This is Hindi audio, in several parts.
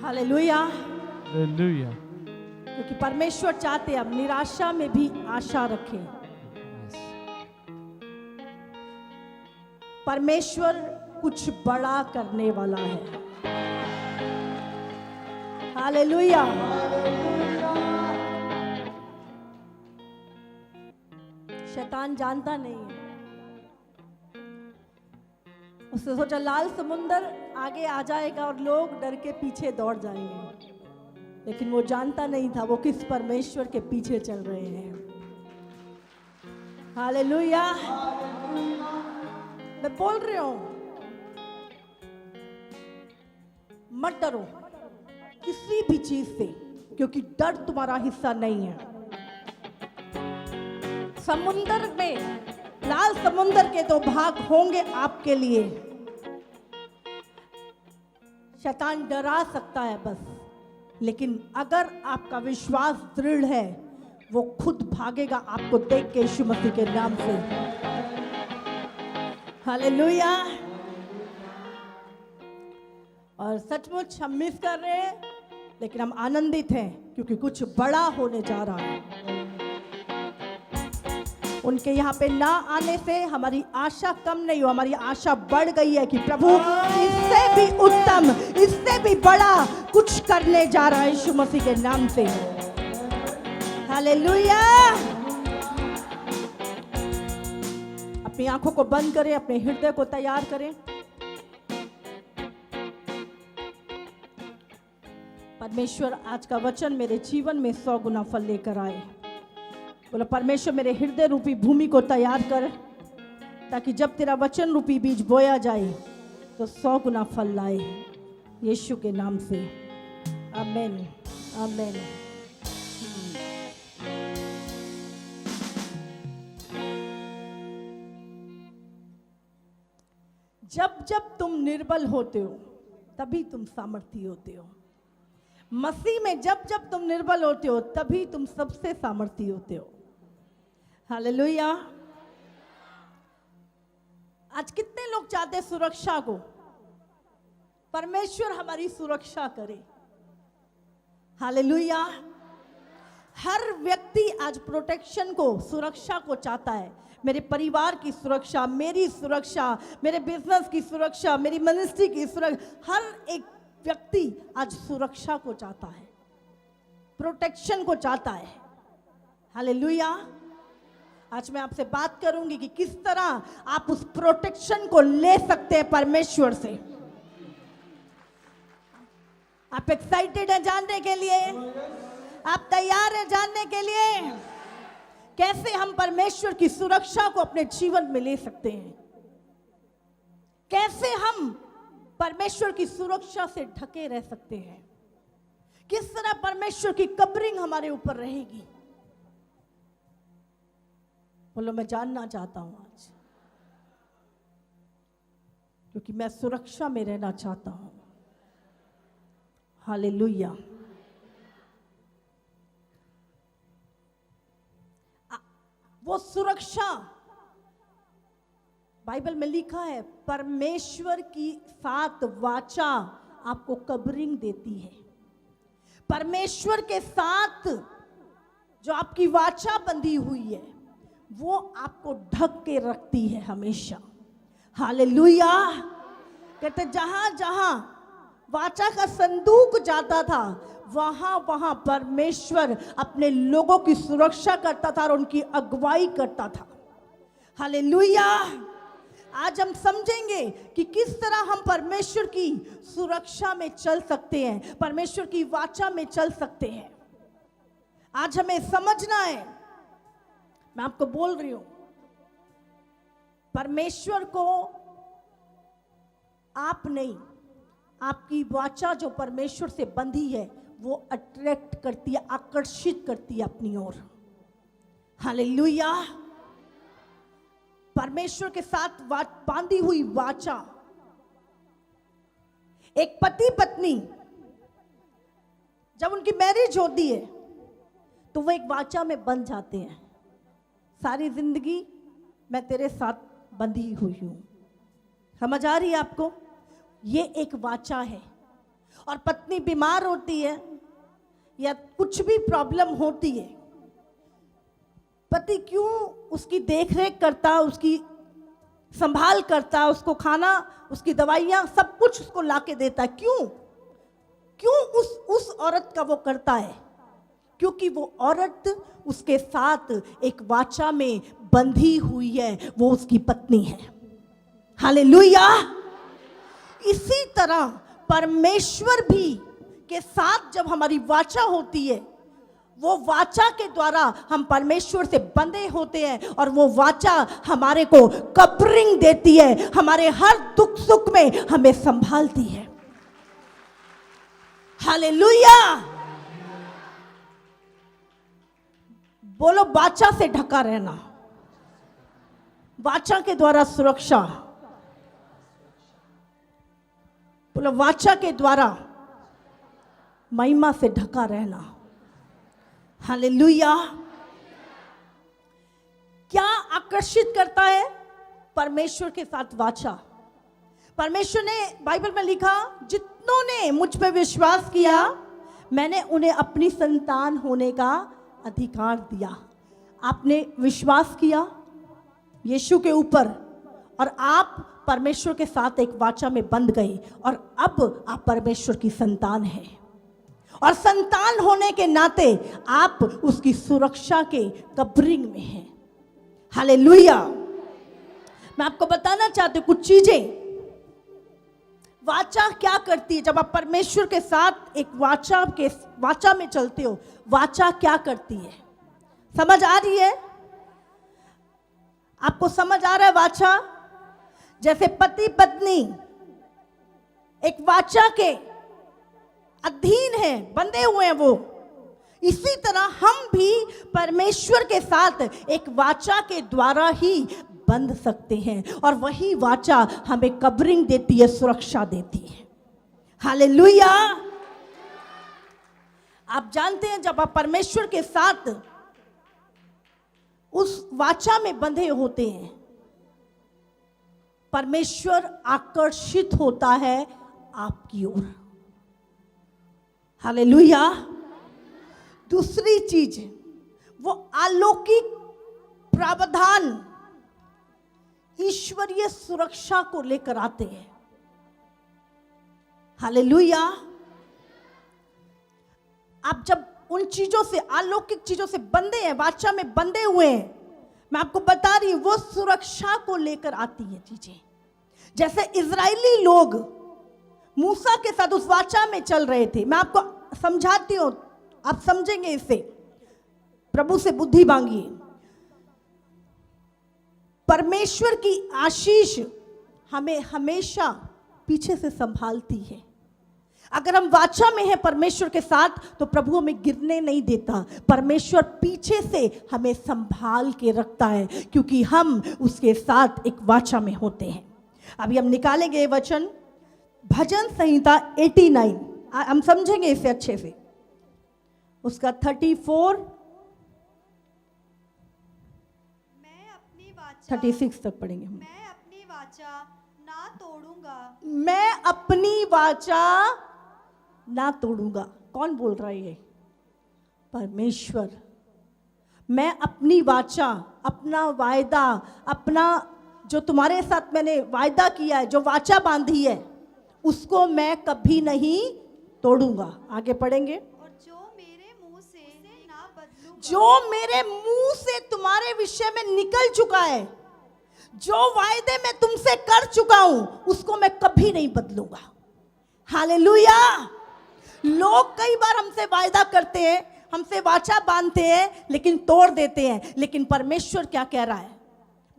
हालेलुया। Hallelujah. क्योंकि परमेश्वर चाहते हम निराशा में भी आशा रखें। Yes. परमेश्वर कुछ बड़ा करने वाला है। हालेलुया। शैतान जानता नहीं है, उसने सोचा लाल समुंदर आगे आ जाएगा और लोग डर के पीछे दौड़ जाएंगे, लेकिन वो जानता नहीं था वो किस परमेश्वर के पीछे चल रहे हैं। हालेलुया। मैं बोल रही हूं, मत डरो किसी भी चीज से, क्योंकि डर तुम्हारा हिस्सा नहीं है। समुंदर में, लाल समुंदर के दो भाग होंगे आपके लिए। शैतान डरा सकता है बस, लेकिन अगर आपका विश्वास दृढ़ है वो खुद भागेगा आपको देख के, यीशु मसीह के नाम से। हालेलुया। और सचमुच हम मिस कर रहे हैं, लेकिन हम आनंदित हैं क्योंकि कुछ बड़ा होने जा रहा है। उनके यहाँ पे ना आने से हमारी आशा कम नहीं हो, हमारी आशा बढ़ गई है कि प्रभु इससे भी उत्तम, इससे भी बड़ा कुछ करने जा रहा है यीशु मसीह के नाम से। हालेलुया। अपनी आंखों को बंद करें, अपने हृदय को तैयार करें। परमेश्वर आज का वचन मेरे जीवन में 100 गुना फल लेकर आए। बोला परमेश्वर मेरे हृदय रूपी भूमि को तैयार कर, ताकि जब तेरा वचन रूपी बीज बोया जाए तो 100 गुना फल लाए, यीशु के नाम से। आमीन, आमीन। जब जब तुम निर्बल होते हो तभी तुम सामर्थी होते हो। मसीह में जब जब तुम निर्बल होते हो तभी तुम सबसे सामर्थी होते हो। हालेलुया। आज कितने लोग चाहते हैं सुरक्षा को? परमेश्वर हमारी सुरक्षा करे। हालेलुया। हर व्यक्ति आज प्रोटेक्शन को, सुरक्षा को चाहता है। मेरे परिवार की सुरक्षा, मेरी सुरक्षा, मेरे बिजनेस की सुरक्षा, मेरी मिनिस्ट्री की सुरक्षा। हर एक व्यक्ति आज सुरक्षा को चाहता है, प्रोटेक्शन को चाहता है। हालेलुया। आज मैं आपसे बात करूंगी कि किस तरह आप उस प्रोटेक्शन को ले सकते हैं परमेश्वर से। आप एक्साइटेड हैं जानने के लिए? आप तैयार हैं जानने के लिए कैसे हम परमेश्वर की सुरक्षा को अपने जीवन में ले सकते हैं? कैसे हम परमेश्वर की सुरक्षा से ढके रह सकते हैं? किस तरह परमेश्वर की कवरिंग हमारे ऊपर रहेगी? बोलो मैं जानना चाहता हूं आज, क्योंकि मैं सुरक्षा में रहना चाहता हूं। हालेलुया। वो सुरक्षा बाइबल में लिखा है, परमेश्वर की साथ वाचा आपको कवरिंग देती है। परमेश्वर के साथ जो आपकी वाचा बंधी हुई है वो आपको ढक के रखती है हमेशा। हालेलुया। कहते जहां जहां वाचा का संदूक जाता था वहां वहां परमेश्वर अपने लोगों की सुरक्षा करता था और उनकी अगुवाई करता था। हालेलुया। आज हम समझेंगे कि किस तरह हम परमेश्वर की सुरक्षा में चल सकते हैं, परमेश्वर की वाचा में चल सकते हैं। आज हमें समझना है, मैं आपको बोल रही हूं, परमेश्वर को आप नहीं, आपकी वाचा जो परमेश्वर से बंधी है वो अट्रैक्ट करती है, आकर्षित करती है अपनी ओर। हालेलुया। परमेश्वर के साथ बांधी हुई वाचा, एक पति पत्नी जब उनकी मैरिज होती है तो वो एक वाचा में बंध जाते हैं, सारी जिंदगी मैं तेरे साथ बंधी हुई हूं। समझ आ रही है आपको? ये एक वाचा है और पत्नी बीमार होती है या कुछ भी प्रॉब्लम होती है, पति क्यों उसकी देखरेख करता, उसकी संभाल करता, उसको खाना, उसकी दवाइयाँ सब कुछ उसको लाके देता है? क्यों उस औरत का वो करता है? क्योंकि वो औरत उसके साथ एक वाचा में बंधी हुई है, वो उसकी पत्नी है। हालेलुया। इसी तरह परमेश्वर भी के साथ जब हमारी वाचा होती है, वो वाचा के द्वारा हम परमेश्वर से बंधे होते हैं और वो वाचा हमारे को कवरिंग देती है, हमारे हर दुख सुख में हमें संभालती है। हालेलुया। बोलो, वाचा से ढका रहना, वाचा के द्वारा सुरक्षा। बोलो, वाचा के द्वारा महिमा से ढका रहना। हालेलुया। क्या आकर्षित करता है परमेश्वर के साथ वाचा? परमेश्वर ने बाइबल में लिखा, जितनों ने मुझ पर विश्वास किया मैंने उन्हें अपनी संतान होने का अधिकार दिया। आपने विश्वास किया यीशु के ऊपर और आप परमेश्वर के साथ एक वाचा में बंध गए और अब आप परमेश्वर की संतान हैं। और संतान होने के नाते आप उसकी सुरक्षा के कवरिंग में हैं। हालेलुया। मैं आपको बताना चाहती हूँ कुछ चीजें। वाचा क्या करती है? जब आप परमेश्वर के साथ एक वाचा में चलते हो, वाचा क्या करती है? समझ आ रही है? आपको समझ आ रहा है? वाचा जैसे पति पत्नी एक वाचा के अधीन है, बंधे हुए हैं, वो इसी तरह हम भी परमेश्वर के साथ एक वाचा के द्वारा ही बंध सकते हैं और वही वाचा हमें कवरिंग देती है, सुरक्षा देती है। हालेलुया। आप जानते हैं जब आप परमेश्वर के साथ उस वाचा में बंधे होते हैं, परमेश्वर आकर्षित होता है आपकी ओर। हालेलुया। दूसरी चीज, वो अलौकिक प्रावधान ईश्वरीय सुरक्षा को लेकर आते हैं। हालेलुया। आप जब उन चीजों से, अलौकिक चीजों से बंधे हैं, वाचा में बंधे हुए हैं, मैं आपको बता रही हूं वो सुरक्षा को लेकर आती है चीजें। जैसे इजरायली लोग मूसा के साथ उस वाचा में चल रहे थे। मैं आपको समझाती हूं, आप समझेंगे इससे। प्रभु से बुद्धि मांगिए। परमेश्वर की आशीष हमें हमेशा पीछे से संभालती है। अगर हम वाचा में हैं परमेश्वर के साथ तो प्रभु हमें गिरने नहीं देता। परमेश्वर पीछे से हमें संभाल के रखता है क्योंकि हम उसके साथ एक वाचा में होते हैं। अभी हम निकालेंगे ये वचन, भजन संहिता 89। हम समझेंगे इसे अच्छे से। उसका 34 36 तक पढ़ेंगे हम। मैं अपनी वाचा ना तोड़ूंगा। मैं अपनी वाचा ना तोड़ूंगा। कौन बोल रहा है ये? परमेश्वर। मैं अपनी वाचा, अपना वायदा, अपना जो तुम्हारे साथ मैंने वायदा किया है, जो वाचा बांधी है, उसको मैं कभी नहीं तोड़ूंगा। आगे पढ़ेंगे। और जो मेरे मुंह से ना बदलूंगा। जो मेरे मुंह से तुम्हारे विषय में निकल चुका है, जो वायदे मैं तुमसे कर चुका हूं, उसको मैं कभी नहीं बदलूंगा। हालेलुया। लोग कई बार हमसे वायदा करते हैं, हमसे वाचा बांधते हैं, लेकिन तोड़ देते हैं। लेकिन परमेश्वर क्या कह रहा है?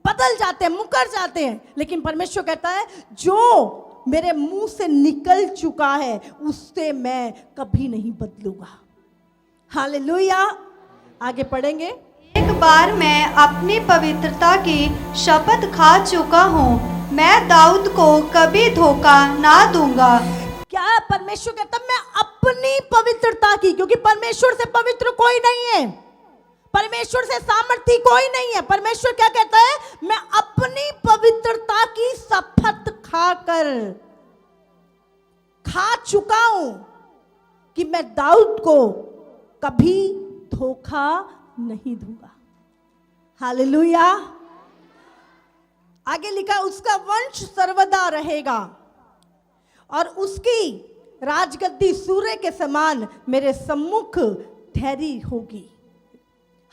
बदल जाते हैं, मुकर जाते हैं। लेकिन परमेश्वर कहता है जो मेरे मुंह से निकल चुका है उससे मैं कभी नहीं बदलूंगा। हालेलुया। आगे पढ़ेंगे। एक बार मैं अपनी पवित्रता की शपथ खा चुका हूँ, मैं दाऊद को कभी धोखा ना दूंगा। क्या परमेश्वर कहता? मैं अपनी पवित्रता की, क्योंकि परमेश्वर से पवित्र कोई नहीं है, परमेश्वर से सामर्थी कोई नहीं है। परमेश्वर क्या कहता है? मैं अपनी पवित्रता की शपथ खाकर खा चुका हूं कि मैं दाऊद को कभी धोखा नहीं दूंगा। हालेलुया। आगे लिखा, उसका वंश सर्वदा रहेगा और उसकी राजगद्दी सूर्य के समान मेरे सम्मुख ठहरी होगी।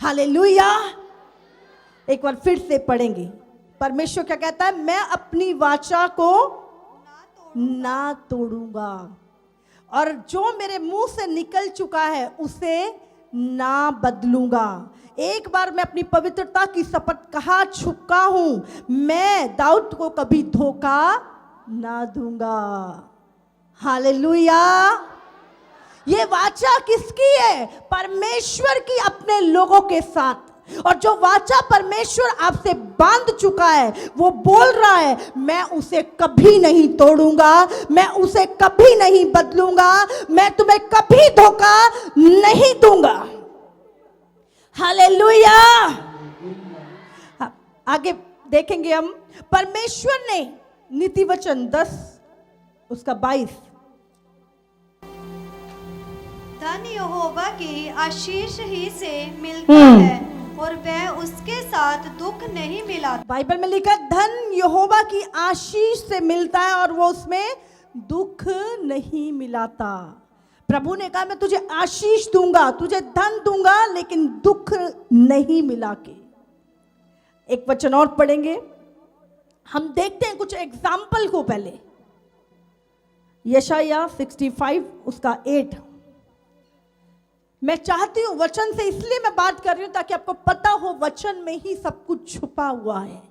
हालेलुया। एक बार फिर से पढ़ेंगे। परमेश्वर क्या कहता है? मैं अपनी वाचा को ना तोड़ूंगा और जो मेरे मुंह से निकल चुका है उसे ना बदलूंगा। एक बार मैं अपनी पवित्रता की शपथ कहा चुका हूं, मैं दाऊद को कभी धोखा ना दूंगा। हालेलुया। ये वाचा किसकी है? परमेश्वर की, अपने लोगों के साथ। और जो वाचा परमेश्वर आपसे बांध चुका है, वो बोल रहा है मैं उसे कभी नहीं तोड़ूंगा, मैं उसे कभी नहीं बदलूंगा, मैं तुम्हें कभी धोखा नहीं दूंगा। हालेलुया। आगे देखेंगे हम। परमेश्वर ने नीति वचन 10 उसका 22, धन यहोवा की आशीष ही से मिलता है और वह उसके साथ दुख नहीं मिलाता। बाइबल में लिखा धन यहोवा की आशीष से मिलता है और वो उसमें दुख नहीं मिलाता। प्रभु ने कहा मैं तुझे आशीष दूंगा, तुझे धन दूंगा, लेकिन दुख नहीं मिला के। एक वचन और पढ़ेंगे। हम देखते हैं कुछ एग्जाम्पल को पहले। यशाया 65 उसका 8। मैं चाहती हूं वचन से इसलिए मैं बात कर रही हूं ताकि आपको पता हो वचन में ही सब कुछ छुपा हुआ है।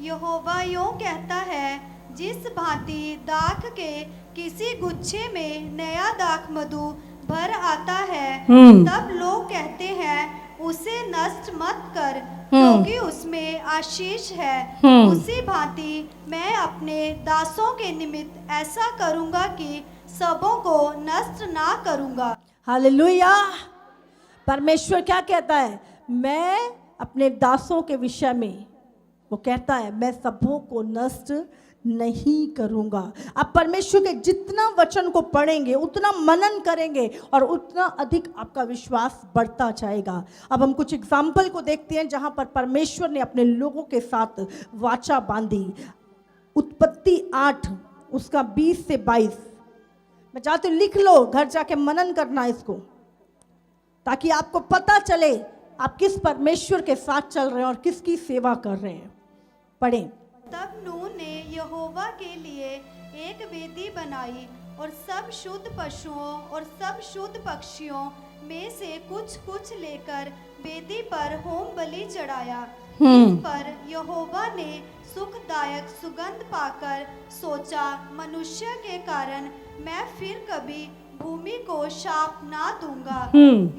यहोवा यूं कहता है, जिस भांति दाख के किसी गुच्छे में नया दाख मधु भर आता है, तब लोग कहते हैं उसे नष्ट मत कर क्योंकि उसमें आशीष है। उसी भांति मैं अपने दासों के निमित्त ऐसा करूंगा कि सबों को नष्ट ना करूंगा। हालेलुया। परमेश्वर क्या कहता है? मैं अपने दासों के विषय में वो कहता है मैं सबों को नष्ट नहीं करूंगा। आप परमेश्वर के जितना वचन को पढ़ेंगे, उतना मनन करेंगे और उतना अधिक आपका विश्वास बढ़ता जाएगा। अब हम कुछ एग्जाम्पल को देखते हैं जहां पर परमेश्वर ने अपने लोगों के साथ वाचा बांधी। उत्पत्ति 8 उसका 20 से 22। मैं चाहती हूं लिख लो, घर जाके मनन करना इसको, ताकि आपको पता चले आप किस परमेश्वर के साथ चल रहे हैं और किसकी सेवा कर रहे हैं। पढ़ें। तब नूह ने यहोवा के लिए एक वेदी बनाई और सब शुद्ध पशुओं और सब शुद्ध पक्षियों में से कुछ कुछ लेकर वेदी पर होम बलि चढ़ाया। इस पर यहोवा ने सुखदायक सुगंध पाकर सोचा, मनुष्य के कारण मैं फिर कभी भूमि को शाप ना दूंगा।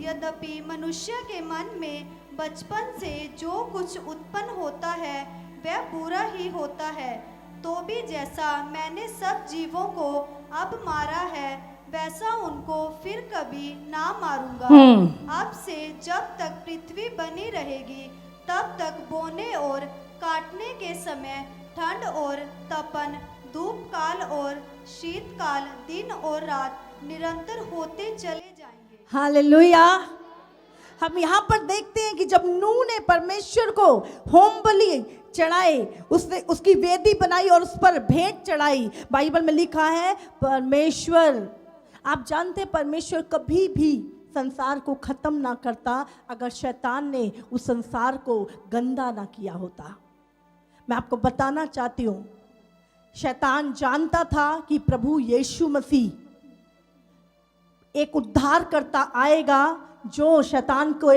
यद्यपि मनुष्य के मन में बचपन से जो कुछ उत्पन्न होता है वह बुरा ही होता है, तो भी जैसा मैंने सब जीवों को अब मारा है वैसा उनको फिर कभी ना मारूंगा। अब से जब तक पृथ्वी बनी रहेगी तब तक बोने और काटने के समय ठंड और तपन, धूप काल और शीतकाल, दिन और रात निरंतर होते चले जाएंगे। हालेलुया। हम यहाँ पर देखते हैं कि जब नूह ने परमेश्वर को होम बलि चढ़ाए, उसने उसकी वेदी बनाई और उस पर भेंट चढ़ाई। बाइबल में लिखा है परमेश्वर, आप जानते हैं परमेश्वर कभी भी संसार को खत्म ना करता अगर शैतान ने उस संसार को गंदा ना किया होता। मैं आपको बताना चाहती हूँ, शैतान जानता था कि प्रभु यीशु मसीह एक उद्धारकर्ता आएगा जो शैतान को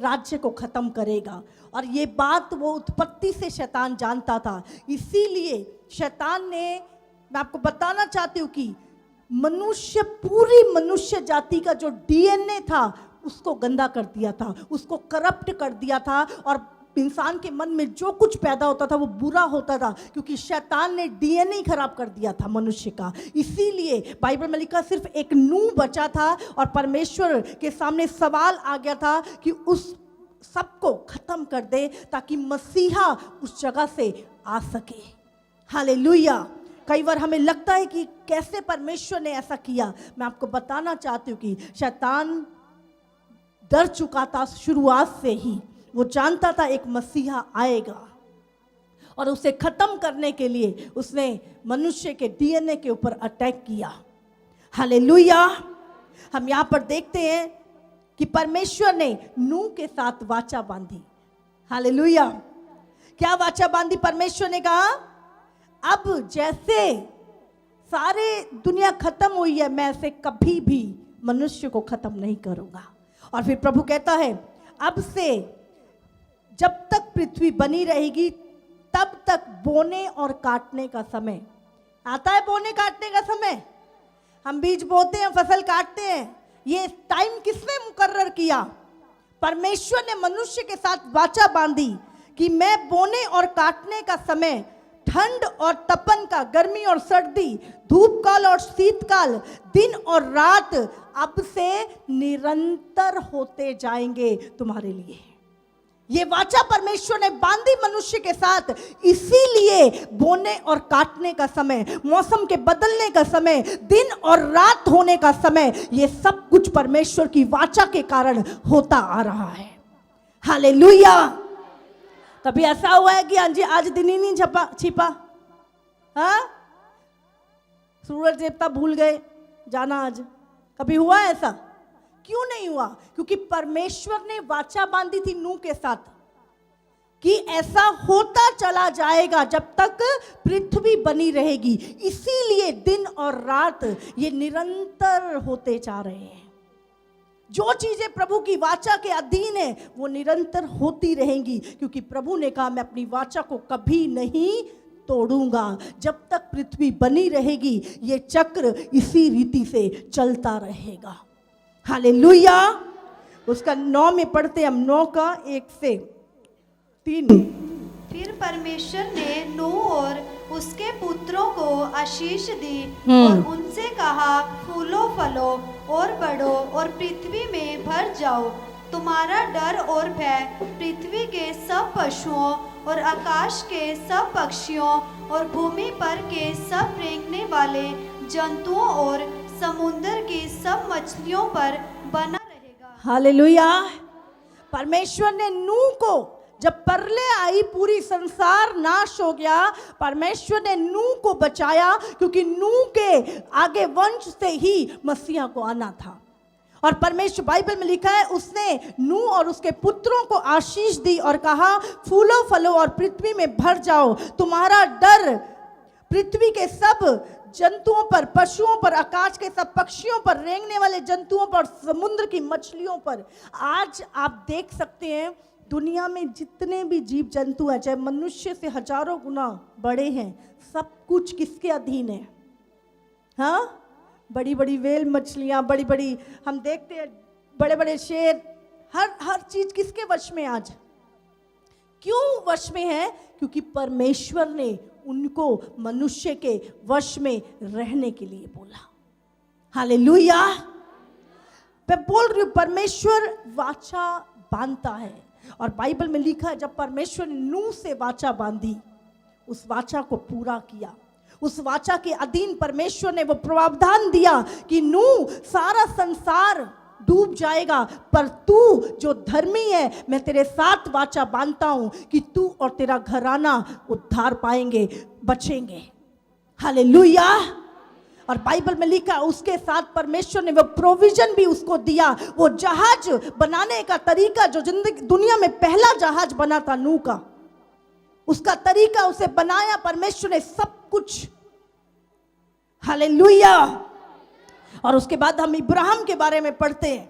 राज्य को खत्म करेगा, और ये बात वो उत्पत्ति से शैतान जानता था। इसीलिए शैतान ने, मैं आपको बताना चाहती हूँ कि मनुष्य, पूरी मनुष्य जाति का जो डीएनए था उसको गंदा कर दिया था, उसको करप्ट कर दिया था, और इंसान के मन में जो कुछ पैदा होता था वो बुरा होता था, क्योंकि शैतान ने डीएनए खराब कर दिया था मनुष्य का। इसीलिए बाइबल में लिखा सिर्फ एक नूह बचा था और परमेश्वर के सामने सवाल आ गया था कि उस सबको खत्म कर दे ताकि मसीहा उस जगह से आ सके। हालेलुया। कई बार हमें लगता है कि कैसे परमेश्वर ने ऐसा किया। मैं आपको बताना चाहती हूँ कि शैतान डर चुका था शुरुआत से ही। वो जानता था एक मसीहा आएगा और उसे खत्म करने के लिए उसने मनुष्य के डीएनए के ऊपर अटैक किया। हालेलुया। हम यहाँ पर देखते हैं कि परमेश्वर ने नूह के साथ वाचा बांधी। हालेलुया। क्या वाचा बांधी? परमेश्वर ने कहा अब जैसे सारे दुनिया खत्म हुई है, मैं ऐसे कभी भी मनुष्य को खत्म नहीं करूंगा। और फिर प्रभु कहता है अब से जब तक पृथ्वी बनी रहेगी तब तक बोने और काटने का समय आता है। बोने काटने का समय, हम बीज बोते हैं, फसल काटते हैं, ये टाइम किसने मुकर्रर किया? परमेश्वर ने मनुष्य के साथ वाचा बांधी कि मैं बोने और काटने का समय, ठंड और तपन का, गर्मी और सर्दी, धूप काल और शीतकाल, दिन और रात अब से निरंतर होते जाएंगे तुम्हारे लिए। ये वाचा परमेश्वर ने बांधी मनुष्य के साथ, इसीलिए बोने और काटने का समय, मौसम के बदलने का समय, दिन और रात होने का समय, ये सब कुछ परमेश्वर की वाचा के कारण होता आ रहा है। हालेलुया। कभी ऐसा हुआ है कि आज दिन ही नहीं छिपा? हाँ, सूरज देवता भूल गए जाना आज? कभी हुआ ऐसा? क्यों नहीं हुआ? क्योंकि परमेश्वर ने वाचा बांधी थी नूह के साथ कि ऐसा होता चला जाएगा जब तक पृथ्वी बनी रहेगी। इसीलिए दिन और रात ये निरंतर होते जा रहे हैं। जो चीजें प्रभु की वाचा के अधीन है वो निरंतर होती रहेंगी, क्योंकि प्रभु ने कहा मैं अपनी वाचा को कभी नहीं तोड़ूंगा। जब तक पृथ्वी बनी रहेगी ये चक्र इसी रीति से चलता रहेगा। हालेलुया। उसका 9 में पढ़ते हम, 9 का 1 से 3। फिर परमेश्वर ने नूह और उसके पुत्रों को आशीष दी और उनसे कहा फूलो फलो और बढ़ो और पृथ्वी में भर जाओ। तुम्हारा डर और भय पृथ्वी के सब पशुओं और आकाश के सब पक्षियों और भूमि पर के सब रेंगने वाले जंतुओं और समुद्र की सब मछलियों पर बना रहेगा। हालेलुया। परमेश्वर ने नूह को, जब प्रलय आई, पूरी संसार नाश हो गया, परमेश्वर ने नूह को बचाया, क्योंकि नूह के आगे वंश से ही मसीहा को आना था। और परमेश्वर, बाइबल में लिखा है, उसने नूह और उसके पुत्रों को आशीष दी और कहा फूलो फलो और पृथ्वी में भर जाओ। तुम्हारा डर पृथ्वी के सब जंतुओं पर, पशुओं पर, आकाश के सब पक्षियों पर, रेंगने वाले जंतुओं पर, समुद्र की मछलियों पर। आज आप देख सकते हैं दुनिया में जितने भी जीव जंतु हैं, चाहे मनुष्य से हजारों गुना बड़े हैं, सब कुछ किसके अधीन है? हाँ, बड़ी बड़ी वेल मछलियां, बड़ी बड़ी, हम देखते हैं बड़े बड़े शेर, हर चीज किसके वश में आज? क्यों वश में है? क्योंकि परमेश्वर ने उनको मनुष्य के वश में रहने के लिए बोला। हालेलुया। मैं बोल रही हूं, परमेश्वर वाचा बांधता है। और बाइबल में लिखा है जब परमेश्वर ने नूह से वाचा बांधी, उस वाचा को पूरा किया। उस वाचा के अधीन परमेश्वर ने वो प्रावधान दिया कि नूह, सारा संसार डूब जाएगा, पर तू जो धर्मी है, मैं तेरे साथ वाचा बांधता हूं कि तू और तेरा घराना उद्धार पाएंगे, बचेंगे। हालेलुया। और बाइबल में लिखा उसके साथ परमेश्वर ने वो प्रोविजन भी उसको दिया। वो जहाज बनाने का तरीका, जो दुनिया में पहला जहाज बना था नूह का, उसका तरीका उसे बनाया परमेश्वर ने, सब कुछ। हालेलुया। और उसके बाद हम इब्राहिम के बारे में पढ़ते हैं,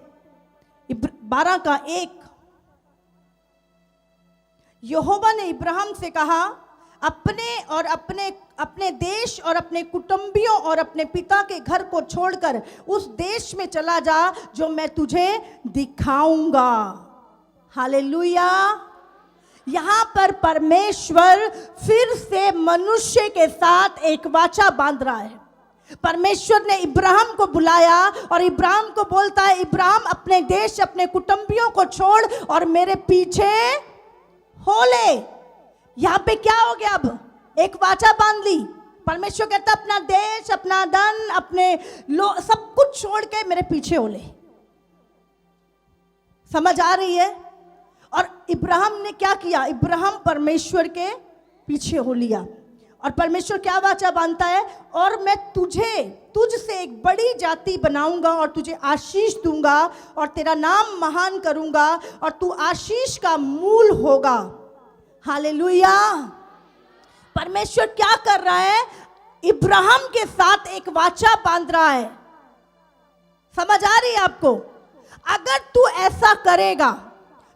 12 का 1। यहोवा ने इब्राहिम से कहा अपने देश और अपने कुटुंबियों और अपने पिता के घर को छोड़कर उस देश में चला जा जो मैं तुझे दिखाऊंगा। हालेलुया। यहां पर परमेश्वर फिर से मनुष्य के साथ एक वाचा बांध रहा है। परमेश्वर ने इब्राहिम को बुलाया और इब्राहिम को बोलता है, इब्राहिम अपने देश, अपने कुटुंबियों को छोड़ और मेरे पीछे हो ले। यहां पे क्या हो गया? अब एक वाचा बांध ली, परमेश्वर कहता अपना देश, अपना धन, अपने सब कुछ छोड़ के मेरे पीछे हो ले। समझ आ रही है? और इब्राहिम ने क्या किया? इब्राहिम परमेश्वर के पीछे हो लिया। और परमेश्वर क्या वाचा बांधता है? और मैं तुझसे एक बड़ी जाति बनाऊंगा और तुझे आशीष दूंगा और तेरा नाम महान करूंगा और तू आशीष का मूल होगा। हालेलुया। परमेश्वर क्या कर रहा है? इब्राहिम के साथ एक वाचा बांध रहा है। समझ आ रही है आपको? अगर तू ऐसा करेगा,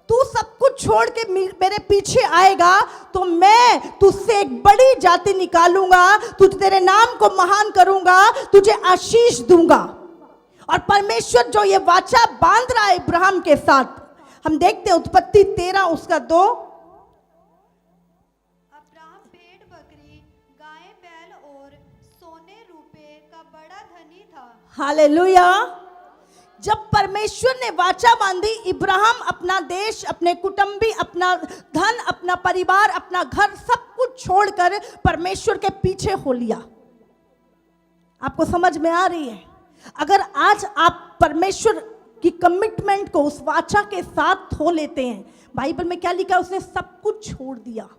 तू सब कुछ छोड़ के मेरे पीछे आएगा, तो मैं तुझसे एक बड़ी जाति निकालूंगा, तेरे नाम को महान करूंगा, तुझे आशीष दूंगा। और परमेश्वर जो ये वाचा बांध रहा है इब्राहिम के साथ, हम देखते हैं उत्पत्ति 13 उसका 2। अब्राहम भेड़ बकरी, गाय बैल और सोने रूपे का बड़ा धनी था। हालेलुया। जब परमेश्वर ने वाचा बांधी, इब्राहिम अपना देश, अपने कुटुंबी, अपना धन, अपना परिवार, अपना घर, सब कुछ छोड़कर परमेश्वर के पीछे हो लिया। आपको समझ में आ रही है? अगर आज आप परमेश्वर की कमिटमेंट को उस वाचा के साथ हो लेते हैं, बाइबल में क्या लिखा है? उसने सब कुछ छोड़ दिया।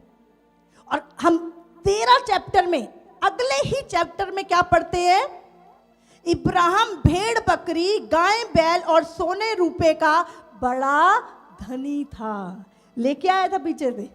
और हम 13 चैप्टर में, अगले ही चैप्टर में क्या पढ़ते हैं? इब्राहिम भेड़ बकरी, गाय बैल और सोने रूपे का बड़ा धनी था। लेके आया था पीछे से,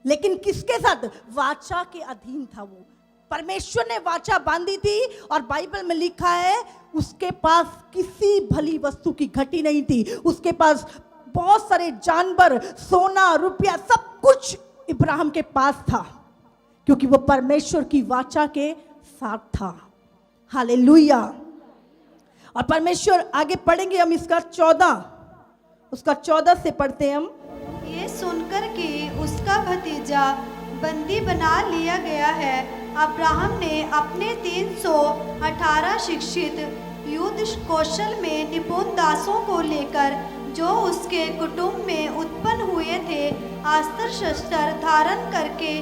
लेकिन किसके साथ? वाचा के अधीन था वो। परमेश्वर ने वाचा बांधी थी और बाइबल में लिखा है उसके पास किसी भली वस्तु की घटी नहीं थी। उसके पास बहुत सारे जानवर, सोना, रुपया, सब कुछ इब्राहिम के पास था, क्योंकि वो परमेश्वर की वाचा के साथ था। हालेलुया। और परमेश्वर, आगे पढ़ेंगे हम उसका 14 से पढ़ते हैं हम। ये सुनकर कि उसका भतीजा बंदी बना लिया गया है, अब्राहम ने अपने 318 शिक्षित युद्ध कौशल में निपुण दासों को लेकर, जो उसके कुटुंब में उत्पन्न हुए थे, अस्त्र शस्त्र धारण करके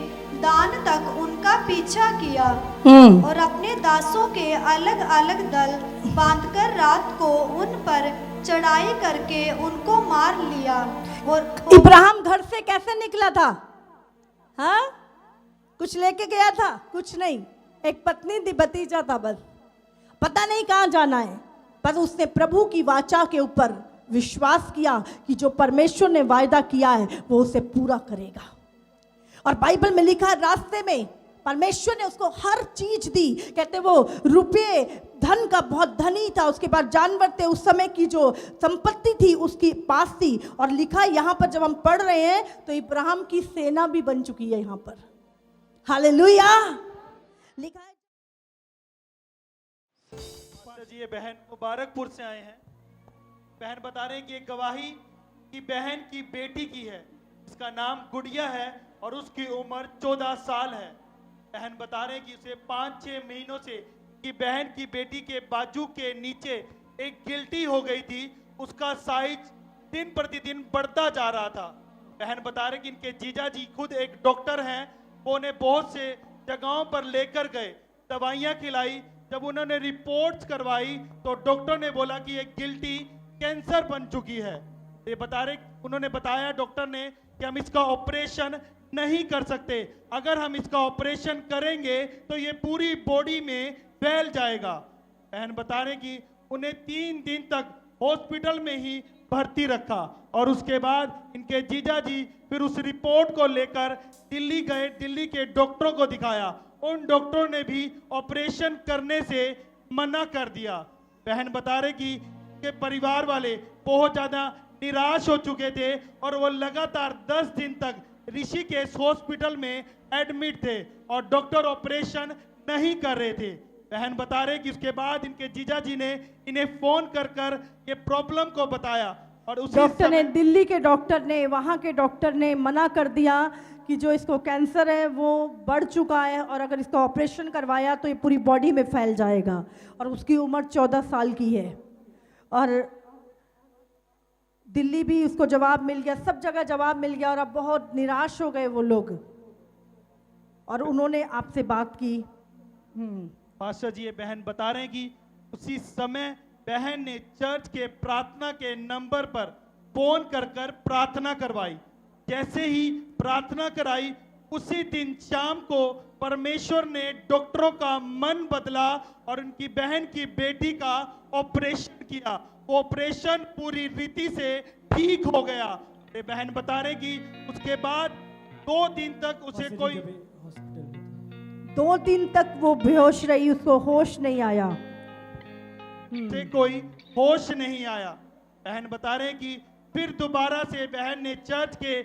दान तक उनका पीछा किया और अपने दासों के अलग अलग दल बांधकर रात को उन पर चढ़ाई करके उनको मार लिया। और इब्राहिम घर से कैसे निकला था? हाँ, कुछ लेके गया था? कुछ नहीं, एक पत्नी थी, भतीजा था, बस पता नहीं कहाँ जाना है। बस उसने प्रभु की वाचा के ऊपर विश्वास किया कि जो परमेश्वर ने वायदा किया है वो उसे पूरा करेगा। और बाइबल में लिखा है रास्ते में परमेश्वर ने उसको हर चीज दी। कहते वो रुपये धन का बहुत धनी था, उसके पास जानवर थे, उस समय की जो संपत्ति थी उसकी पास थी। और लिखा यहाँ पर जब हम पढ़ रहे हैं तो इब्राहिम की सेना भी बन चुकी है यहाँ पर। हालेलुया। लिखा है जी, ये बहन मुबारकपुर से आए हैं। बहन बता रहे हैं कि एक गवाही की बहन की बेटी की है, इसका नाम गुड़िया है और उसकी उम्र 14 साल है। बहन बता रहे हैं कि उसे 5-6 महीनों से कि बहन की बेटी के बाजू के नीचे एक गिल्टी हो गई थी, उसका साइज दिन प्रतिदिन बढ़ता जा रहा था। बहन बता रहे कि इनके जीजा जी खुद एक डॉक्टर हैं, वो उन्हें बहुत से जगहों पर लेकर गए, दवाइयाँ खिलाई। जब उन्होंने रिपोर्ट्स करवाई तो डॉक्टर ने बोला कि ये गिल्टी कैंसर बन चुकी है। ये बता रहे, उन्होंने बताया डॉक्टर ने कि हम इसका ऑपरेशन नहीं कर सकते, अगर हम इसका ऑपरेशन करेंगे तो ये पूरी बॉडी में फैल जाएगा। बहन बता रहे कि उन्हें 3 दिन तक हॉस्पिटल में ही भर्ती रखा और उसके बाद इनके जीजा जी फिर उस रिपोर्ट को लेकर दिल्ली गए, दिल्ली के डॉक्टरों को दिखाया। उन डॉक्टरों ने भी ऑपरेशन करने से मना कर दिया। बहन बता रहे कि परिवार वाले बहुत ज़्यादा निराश हो चुके थे और वो लगातार 10 दिन तक ऋषिकेश हॉस्पिटल में एडमिट थे और डॉक्टर ऑपरेशन नहीं कर रहे थे। बहन बता रहे कि उसके बाद इनके जीजा जी ने इन्हें फोन कर ये प्रॉब्लम को बताया और उसी डॉक्टर ने, दिल्ली के डॉक्टर ने, वहाँ के डॉक्टर ने मना कर दिया कि जो इसको कैंसर है वो बढ़ चुका है और अगर इसका ऑपरेशन करवाया तो ये पूरी बॉडी में फैल जाएगा। और उसकी उम्र 14 साल की है और दिल्ली भी उसको जवाब मिल गया, सब जगह जवाब मिल गया और अब बहुत निराश हो गए वो लोग। और उन्होंने आपसे बात की। पास्टर जी, ये बहन बता रहे हैं कि उसी समय बहन ने चर्च के प्रार्थना के नंबर पर फोन कर कर प्रार्थना करवाई। जैसे ही प्रार्थना कराई, उसी दिन शाम को परमेश्वर ने डॉक्टरों का मन बदला और उनकी बहन की बेटी का ऑपरेशन किया। वो ऑपरेशन पूरी रीति से ठीक हो गया। ये बहन बता रहे कि उसके बाद 2 दिन तक उसे कोई 2 दिन तक वो बेहोश रही, उसको होश नहीं आया। से कोई होश नहीं आया। बहन बता रहे कि फिर दोबारा से बहन ने चर्च के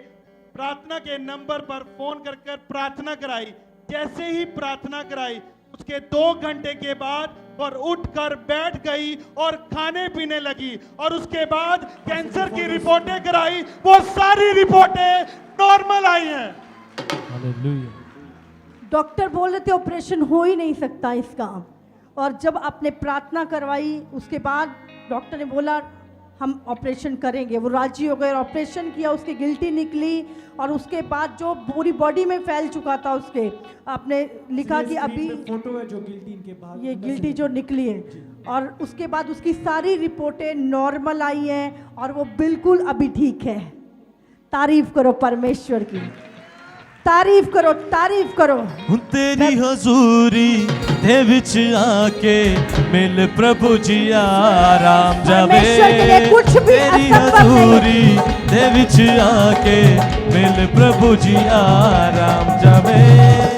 प्रार्थना के नंबर पर फोन कर कर प्रार्थना कराई। जैसे ही प्रार्थना कराई, उसके 2 घंटे के बाद और उठकर बैठ गई और खाने पीने लगी। और उसके बाद कैंसर की रिपोर्टें कराई, वो सारी रिपोर्टें नॉर्मल आई हैं। Hallelujah. डॉक्टर बोल रहे थे ऑपरेशन हो ही नहीं सकता इसका। और जब आपने प्रार्थना करवाई, उसके बाद डॉक्टर ने बोला हम ऑपरेशन करेंगे। वो राजी हो गए और ऑपरेशन किया, उसकी गिल्टी निकली। और उसके बाद जो पूरी बॉडी में फैल चुका था उसके, आपने लिखा कि अभी फोटो है जो गिल्टी इनके बाद ये गिल्टी जो निकली है, और उसके बाद उसकी सारी रिपोर्टें नॉर्मल आई हैं और वो बिल्कुल अभी ठीक है। तारीफ करो परमेश्वर की, तारीफ करो, तारीफ करो। तेरी हजूरी दे विच आके मिल प्रभु जी आराम जावे। परमेश्वर के लिए कुछ भी तेरी असंभव नहीं है। हजूरी दे विच आके मिल प्रभु जी आराम जावे।